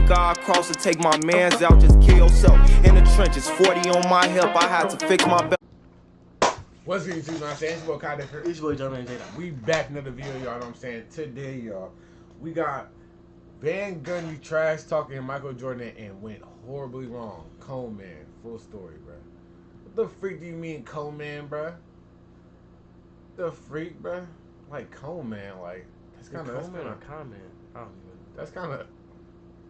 think I'll cross and take my mans out, just kill yourself. In the trenches, 40 on my hip, I had to fix my belt. What's good, YouTube? I'm saying it's your boy Kai Different. It's your boy John. We back another video, y'all know what I'm saying? Today, y'all, we got Gundy trash talking Michael Jordan and went horribly wrong. Cone Man, full story, bro. What the freak do you mean, Cone Man, bro? The freak, bro? Like Cone Man, like that's kind of Cone Man or Con Man? I don't even know. That's kind of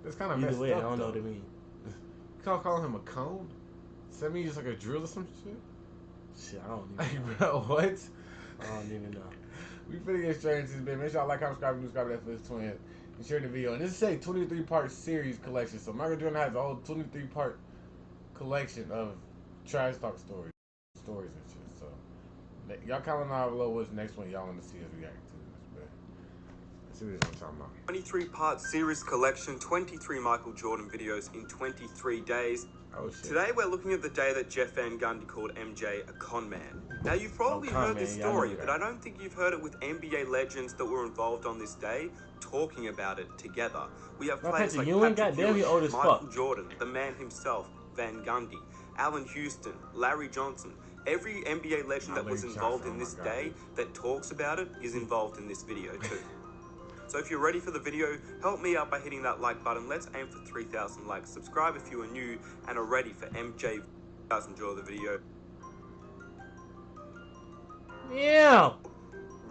either messed way. up, I don't know though. what it means. You call him a cone? Does that mean just like a drill or some shit? Shit, I don't even Hey, know. bro, what? I don't even know. We finna get straight into this, man. Make sure y'all like, comment, subscribe to Netflix twin, and share the video. And this is a 23-part series collection. So Michael Jordan has a whole 23-part collection of trash talk stories and shit. So y'all comment down below what's the next one y'all want to see us react to this, man. Let's see what I'm talking about. 23-part series collection, 23 Michael Jordan videos in 23 days. Oh, shit. Today we're looking at the day that Jeff Van Gundy called MJ a con man. Now you've probably heard this story, but I don't think you've heard it with NBA legends that were involved on this day talking about it together. We have players like Patrick Ewing, Michael Jordan, the man himself, Van Gundy, Allen Houston, Larry Johnson. Every NBA legend that was involved in this day that talks about it is involved in this video too. So if you're ready for the video, help me out by hitting that like button. Let's aim for 3,000 likes. Subscribe if you are new and are ready for MJ. Guys, enjoy the video. Yeah.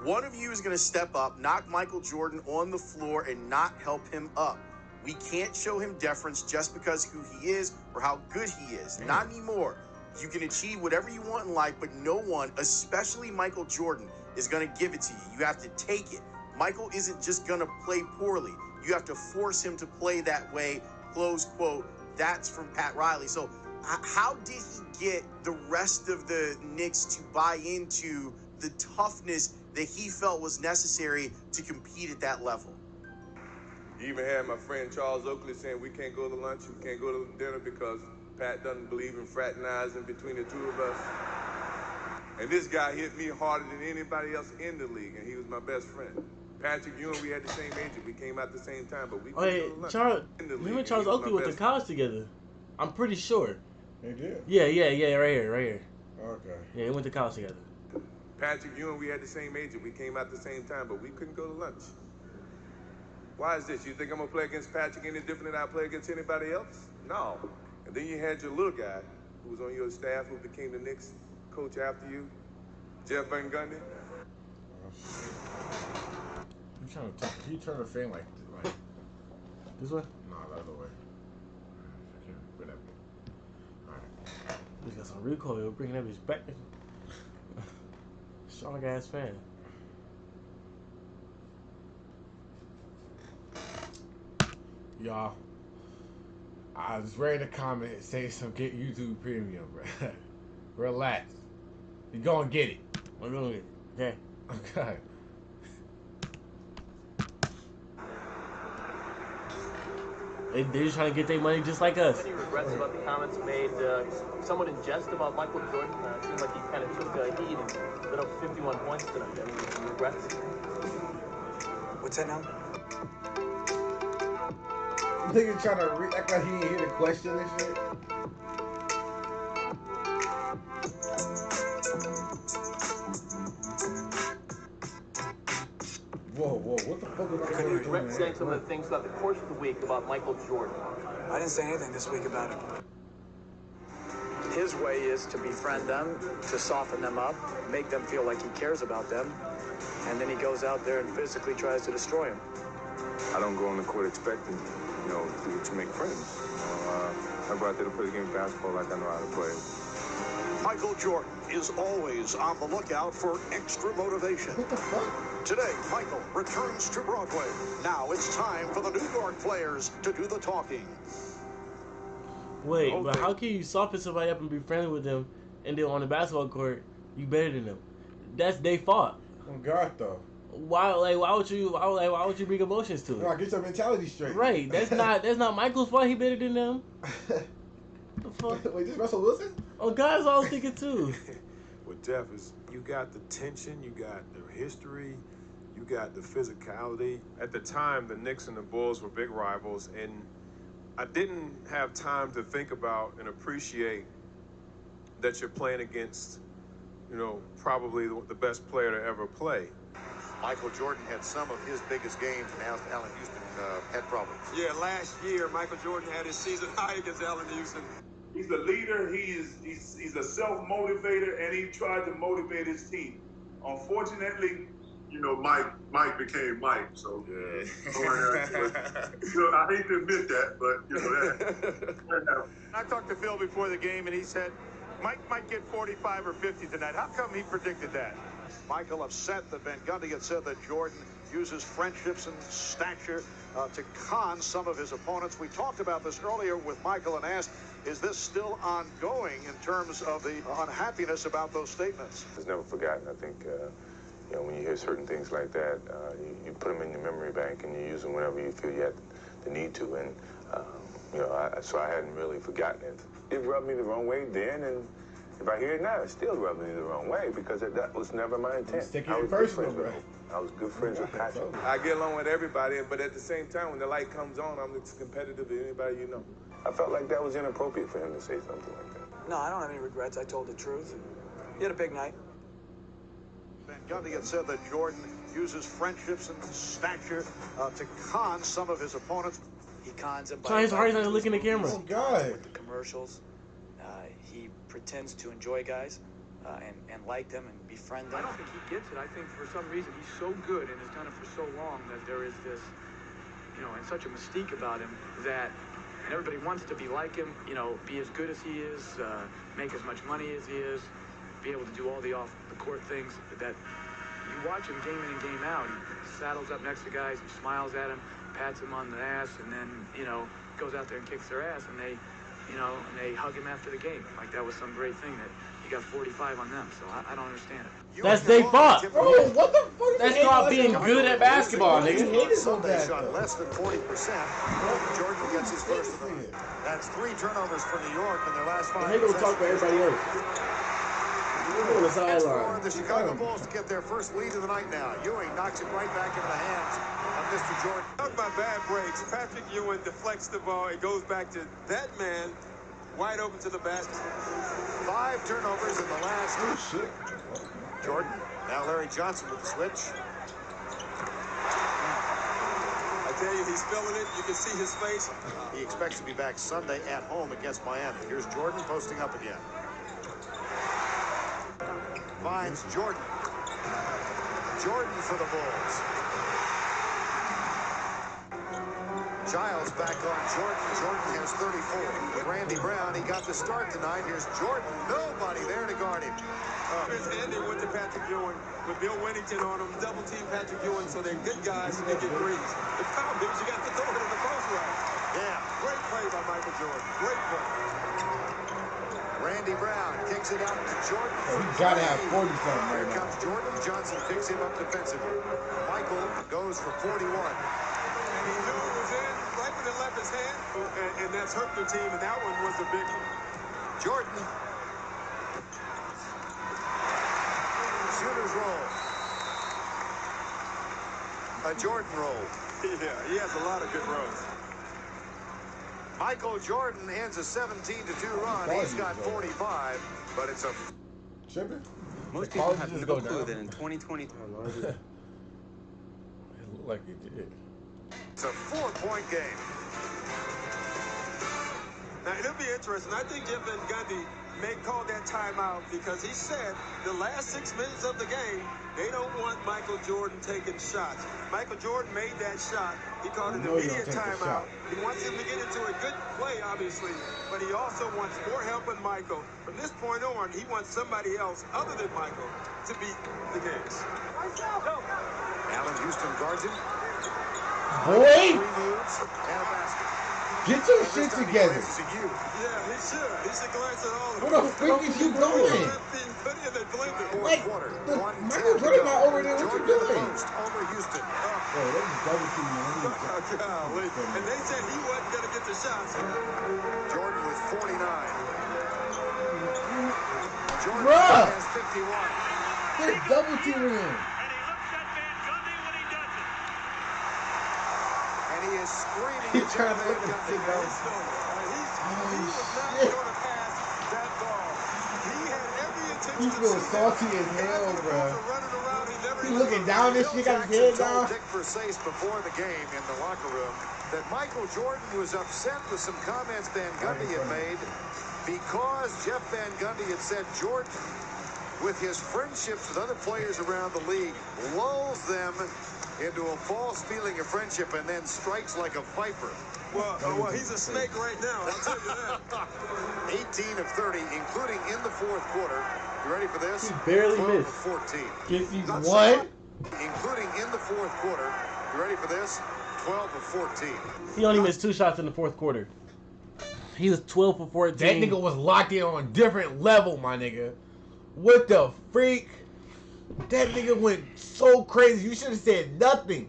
One of you is going to step up, knock Michael Jordan on the floor, and not help him up. We can't show him deference just because who he is or how good he is. Not anymore. You can achieve whatever you want in life, but no one, especially Michael Jordan, is going to give it to you. You have to take it. Michael isn't just going to play poorly. You have to force him to play that way, close quote. That's from Pat Riley. So how did he get the rest of the Knicks to buy into the toughness that he felt was necessary to compete at that level? You even had my friend Charles Oakley saying we can't go to lunch, we can't go to dinner because Pat doesn't believe in fraternizing between the two of us. And this guy hit me harder than anybody else in the league, and he was my best friend. Patrick Ewing, we had the same agent. We came out at the same time, but we couldn't go to lunch. Him and Charles Oakley went to college together. I'm pretty sure. They did? Yeah, right here. Okay. Yeah, they went to college together. Patrick Ewing, we had the same agent. We came out at the same time, but we couldn't go to lunch. Why is this? You think I'm going to play against Patrick any different than I play against anybody else? No. And then you had your little guy who was on your staff who became the Knicks coach after you, Jeff Van Gundy. Can you turn the fan like This way? No, the other way. Whatever. Alright. We got some recoil. We're bringing that bitch back. Strong ass fan. Y'all, I was ready to comment and say some get YouTube Premium, bro. Relax. You gonna get it. We're gonna get it. Okay. Okay. They're just trying to get their money just like us. Any regrets about the comments made somewhat in jest about Michael Jordan? It seems like he kind of took heat and lit up 51 points tonight. Any regrets? What's that now? Nigga trying to act like he didn't hear the question and shit. Whoa, what the fuck is Can you regret saying some of the things throughout the course of the week about Michael Jordan? I didn't say anything this week about it. His way is to befriend them, to soften them up, make them feel like he cares about them, and then he goes out there and physically tries to destroy them. I don't go on the court expecting, to make friends. I go out there to play the game of basketball like I know how to play. Michael Jordan is always on the lookout for extra motivation. Today, Michael returns to Broadway. Now it's time for the New York players to do the talking. Wait, but how can you soften somebody up and be friendly with them, and then on the basketball court, you better than them? That's their fault. Oh God, though. Why would you bring emotions to it? No, get your mentality straight. Right. That's not Michael's fault. He better than them. The fuck? Wait, this Russell Wilson? Oh, God, that's what I was thinking too. With Jeff is you got the tension, you got the history, you got the physicality. At the time, the Knicks and the Bulls were big rivals, and I didn't have time to think about and appreciate that you're playing against, you know, probably the best player to ever play. Michael Jordan had some of his biggest games, and Allen Houston had problems. Yeah, last year, Michael Jordan had his season high against Allen Houston. He's a leader, he's a self-motivator, and he tried to motivate his team. Unfortunately, you know, Mike became Mike, so yeah. You know, I hate to admit that, but you know that. I talked to Phil before the game, and he said Mike might get 45 or 50 tonight. How come he predicted that? Michael upset that Van Gundy had said that Jordan uses friendships and stature to con some of his opponents. We talked about this earlier with Michael and asked, is this still ongoing in terms of the unhappiness about those statements? It's never forgotten. I think, you know, when you hear certain things like that, you put them in your memory bank and you use them whenever you feel you have the need to. And, you know, so I hadn't really forgotten it. It rubbed me the wrong way then, and if I hear it now, it still rubs me the wrong way because that was never my intent. I was good friends with Patrick. I get along with everybody, but at the same time, when the light comes on, I'm as competitive as anybody you know. I felt like that was inappropriate for him to say something like that. No, I don't have any regrets. I told the truth. He had a big night. Van Gundy had said that Jordan uses friendships and stature to con some of his opponents. He cons them. Try his hardest not to look in the camera. Oh, God. With the commercials. He pretends to enjoy guys and like them and befriend them. I don't think he gets it. I think for some reason he's so good and has done it for so long that there is this, you know, and such a mystique about him that everybody wants to be like him, you know, be as good as he is, make as much money as he is, be able to do all the off-the-court things that you watch him game in and game out. He saddles up next to guys, he smiles at him, pats him on the ass, and then, you know, goes out there and kicks their ass, and they, you know, and they hug him after the game. Like that was some great thing that he got 45 on them. So I don't understand it. That's they fought. Bro, what the fuck? That's called being good at basketball, nigga. Sunday shot less than 40%. Jordan gets his first of the night. That's 3 turnovers for New York in their last 5 He gonna talk about everybody else. On the sideline. The Chicago Bulls to get their first lead of the night now. Ewing knocks it right back into the hands of Mr. Jordan. Talk about bad breaks. Patrick Ewing deflects the ball. It goes back to that man, wide open to the basket. 5 turnovers in the last. Oh, shit. Jordan. Now Larry Johnson with the switch. I tell you, he's feeling it. You can see his face. He expects to be back Sunday at home against Miami. Here's Jordan posting up again. Finds Jordan. Jordan for the Bulls. Giles back on Jordan. Jordan has 34. With Randy Brown, he got the start tonight. Here's Jordan. Nobody there to guard him. Chris Andy went to Patrick Ewing with Bill Winnington on him. Double team Patrick Ewing, so they're good guys and they get threes. The foul is you got to throw it in the post route. Yeah. Great play by Michael Jordan. Great play. Randy Brown kicks it out to Jordan. Oh, he gotta have 40-something right Here now. comes Jordan. Johnson picks him up defensively. Michael goes for 41. And he knew it was in right when it left his hand, and that's hurt the team, and that one was the big one. Jordan. Shooter's roll. A Jordan roll. Yeah, he has a lot of good rolls. Michael Jordan ends a 17-2 run. He's got 45, but it's a... Tripping? Most people have no clue that in 2020... It looked like it did. It's a 4-point game. Now, it'll be interesting. I think Jeff Van Gundy may call that timeout because he said the last 6 minutes of the game, they don't want Michael Jordan taking shots. Michael Jordan made that shot. He called an immediate timeout. He wants him to get into a good play, obviously, but he also wants more help than Michael. From this point on, he wants somebody else other than Michael to beat the Knicks. Allen Houston guards him. Boy! 3 moves and a basket. Get your shit together. Yeah, he should. He should glance at all of them. Where the freak is you going? Put in the blender. Like, Michael Jordan not over there. What you doing? Over Houston. Bro, that is double team. Golly. And they said he wasn't going to get the shots. Jordan with 49. Jordan Bruh. has 51. Get a double team in. And he is screaming He at turned Jeff to Van Gundy. sit down. He was not going to pass that ball. He had every intention He feels salty as hell, bro. He looking down this shit, got his head down. Dick Versace before the game in the locker room that Michael Jordan was upset with some comments Van Gundy had made because Jeff Van Gundy had said Jordan, with his friendships with other players around the league, lulls them into a false feeling of friendship and then strikes like a viper. Well, he's a snake right now, I'll tell you that. 18 of 30, including in the fourth quarter. You ready for this? He barely 12 missed. of 14. 51? Including in the fourth quarter. You ready for this? 12 of 14. He only missed 2 shots in the fourth quarter. He was 12 for 14. That nigga was locked in on a different level, my nigga. What the freak? That nigga went so crazy. You should have said nothing.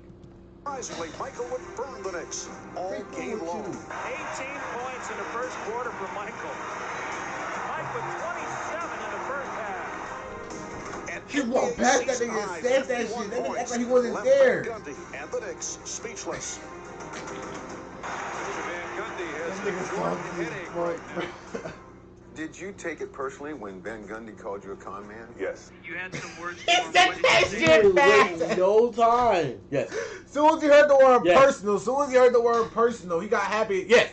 Surprisingly, Michael would burn the Knicks all game long. 18 points in the first quarter for Michael. Mike with 27 in the first half. He walked past that nigga and said that shit. That nigga act like he wasn't there. Gundy and the Knicks speechless. Van Gundy has That nigga a Jordan salty as headache fuck. right now. Did you take it personally when Van Gundy called you a con man? Yes. You had some words He for him. said What did that you say? shit Wait fast. no time. Yes. Soon as he heard the word Yes. personal, soon as he heard the word personal, he got happy. Yes.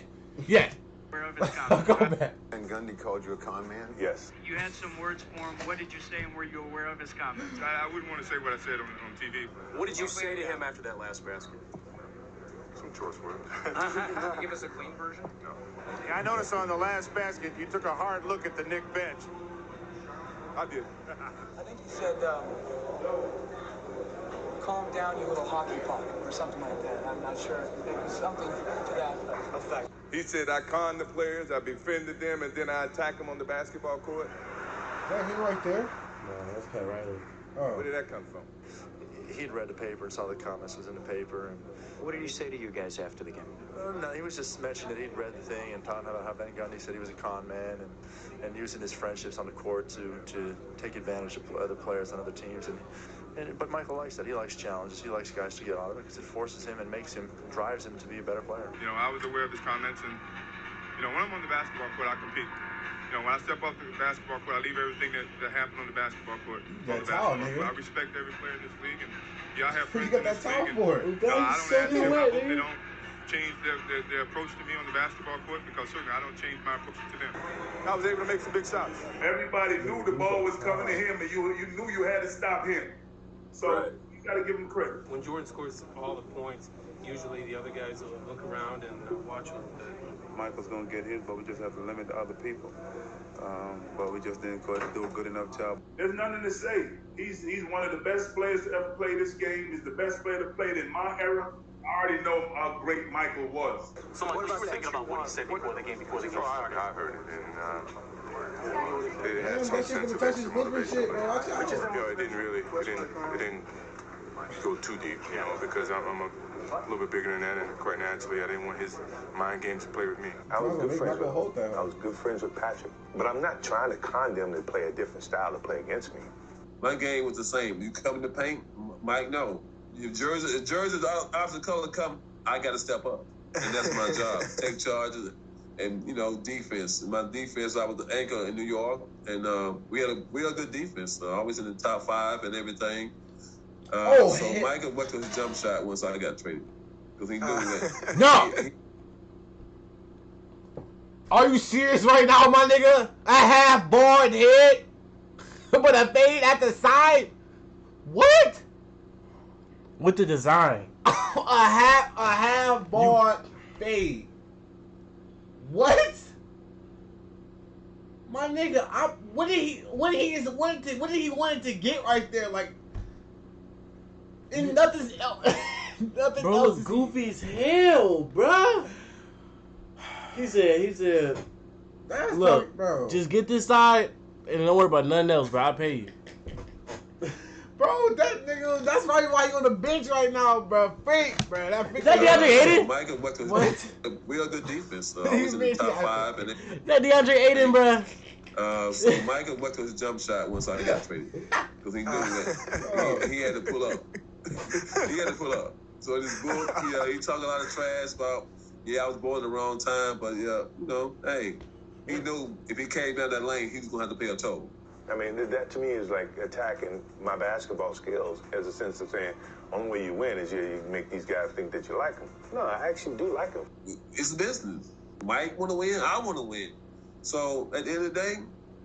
Yes. Aware of his Go comments. back. Van Gundy called you a con man? Yes. You had some words for him. What did you say, and were you aware of his comments? I wouldn't want to say what I said on TV. What did you say to him after that last basket? Some choice words. Give us a clean version. Yeah, I noticed on the last basket, you took a hard look at the Knick bench. I did. I think he said, calm down, you little hockey puck, or something like that. I'm not sure. It was something to that effect. He said I conned the players, I befriended them, and then I attack them on the basketball court. That him right there? No, that's Pat Riley. Oh. Where did that come from? He'd read the paper and saw the comments was in the paper. And What did he say to you guys after the game? no, he was just mentioning that he'd read the thing and talking about how Van Gundy said he was a con man and using his friendships on the court to take advantage of other players on other teams. But Michael likes that. He likes challenges. He likes guys to get on it because it forces him and drives him to be a better player. You know, I was aware of his comments, and you know, when I'm on the basketball court, I compete. You know, when I step off the basketball court, I leave everything that happened on the basketball court. That towel, nigga. I respect every player in this league, and yeah, I have You friends got in that this towel league. for it. I don't ask them. I hope they nigga. don't change their approach to me on the basketball court, because certainly I don't change my approach to them. I was able to make some big shots. Everybody knew the ball was coming to him, and you knew you had to stop him. So you got to give him credit. When Jordan scores all the points, usually the other guys will look around and watch him. Michael's going to get his, but we just have to limit the other people. But we just didn't do a good enough job. There's nothing to say. He's one of the best players to ever play this game. He's the best player that played in my era. I already know how great Michael was. So, Mike, what you were thinking about what he said before the game, before the game started? I heard it, and it Damn, had some that shit sense gonna of touch his extra book and motivation. shit, man. Watch out. You know, it didn't go too deep, you know, because I'm a little bit bigger than that, and quite naturally, I didn't want his mind games to play with me. I was good friends with Patrick, but I'm not trying to con them to play a different style to play against me. My game was the same. You come in the paint, Mike, no. If Jersey's opposite color come, I got to step up, and that's my job. Take charge of it. And, you know, defense. My defense, I was the anchor in New York, and we had a good defense, always in the top 5 and everything. So Michael went to his jump shot once I got traded, because he knew that. No! Are you serious right now, my nigga? A half-board hit? With a fade at the side? What? With the design. a half-board fade. What? My nigga, what did he want to get right there? Like, and nothing else. Nothing Bro, else. look goofy as hell, bro. He said, That's look, like, bro. just get this side and don't worry about nothing else, bro. I'll pay you. Bro, that nigga, that's probably why he on the bench right now, bro. Freak, bro. That DeAndre Ayton? Michael went to his real good defense, always in the top 5. And that DeAndre Ayton, bro. So Michael went to his jump shot once I got traded, because he knew that he had to pull up. He had to pull up. So in this book, he talked a lot of trash about, I was born at the wrong time, but hey, he knew if he came down that lane, he was gonna have to pay a toll. I mean, that to me is like attacking my basketball skills as a sense of saying, only way you win is you make these guys think that you like them. No, I actually do like them. It's a business. Mike want to win, I want to win. So at the end of the day,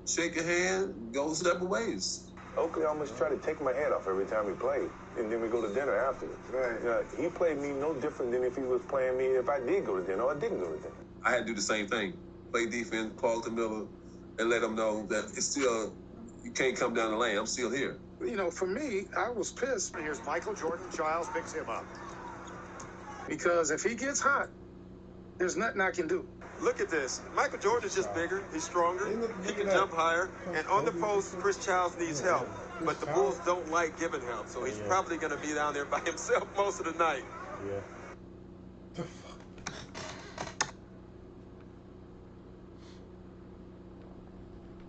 shake your hand, go separate ways. Oakley almost tried to take my head off every time he played, and then we go to dinner afterwards. Right. He played me no different than if he was playing me if I did go to dinner or I didn't go to dinner. I had to do the same thing. Play defense, Paul Miller, and let them know that it's still, you can't come down the lane. I'm still here. You know, for me, I was pissed. Here's Michael Jordan. Giles picks him up. Because if he gets hot, there's nothing I can do. Look at this. Michael Jordan is just bigger. He's stronger. He can jump higher. And on the post, Chris Childs needs help. But the Bulls don't like giving help. So he's probably going to be down there by himself most of the night. Yeah.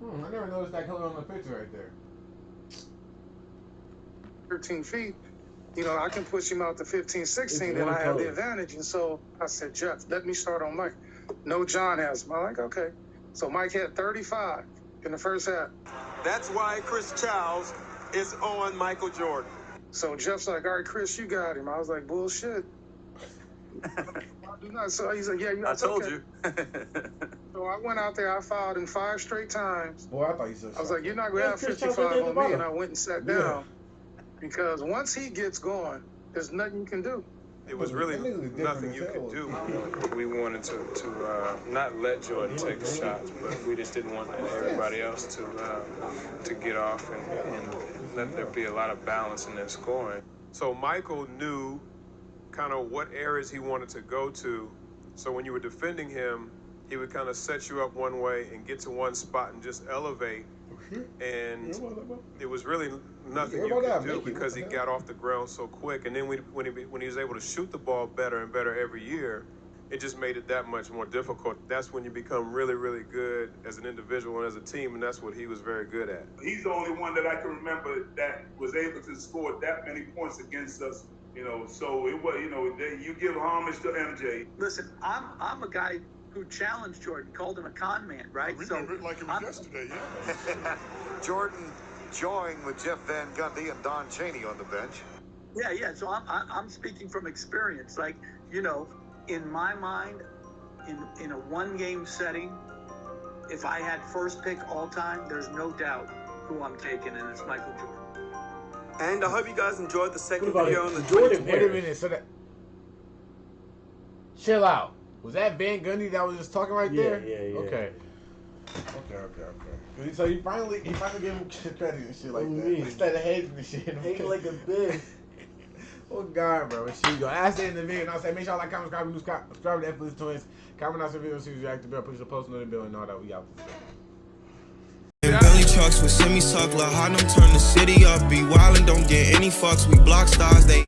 I never noticed that color on the picture right there. 13 feet. You know, I can push him out to 15, 16, then I have the advantage. And so I said, Jeff, let me start on Mike. No, John has him. I'm like, okay. So Mike had 35 in the first half. That's why Chris Childs is on Michael Jordan. So Jeff's like, all right, Chris, you got him. I was like, bullshit. So he's like, yeah, I told you. So I went out there, I fouled him 5 straight times. Boy, I thought you said I was like, you're not going to have 55 on me. And I went and sat down. Because once he gets going, there's nothing you can do. It was really nothing you could do. We wanted to not let Jordan take the shots, but we just didn't want everybody else to get off and let there be a lot of balance in their scoring. So Michael knew kind of what areas he wanted to go to. So when you were defending him, he would kind of set you up one way and get to one spot and just elevate. And it was really nothing you could do because he got off the ground so quick. And then when he was able to shoot the ball better and better every year, it just made it that much more difficult. That's when you become really, really good as an individual and as a team, and that's what he was very good at. He's the only one that I can remember that was able to score that many points against us. You know, so it was, you know, you give homage to MJ. Listen, I'm a guy who challenged Jordan, called him a con man, right? I remember it like it was yesterday, yeah. Jordan joined with Jeff Van Gundy and Don Chaney on the bench. Yeah. So I'm speaking from experience. Like, you know, in my mind, in a one-game setting, if I had first pick all time, there's no doubt who I'm taking, and it's Michael Jordan. And I hope you guys enjoyed the second video on the Jordan. Wait a minute. So that, chill out. Was that Van Gundy that was just talking right there? Yeah. Okay. So he finally gave him credit and shit like that. Instead of hating the shit. Hating like a bitch. Oh God, bro. Here you go. That's the end of the video. And I'll say, make sure y'all like, comment, subscribe to Netflix Twins. Comment on some videos, see if you active bell, push the post notification bell, and all that. We out. Belly trucks with semi-suck, La Harlem turn the city up. Be wild and don't get any fucks. We block stars, they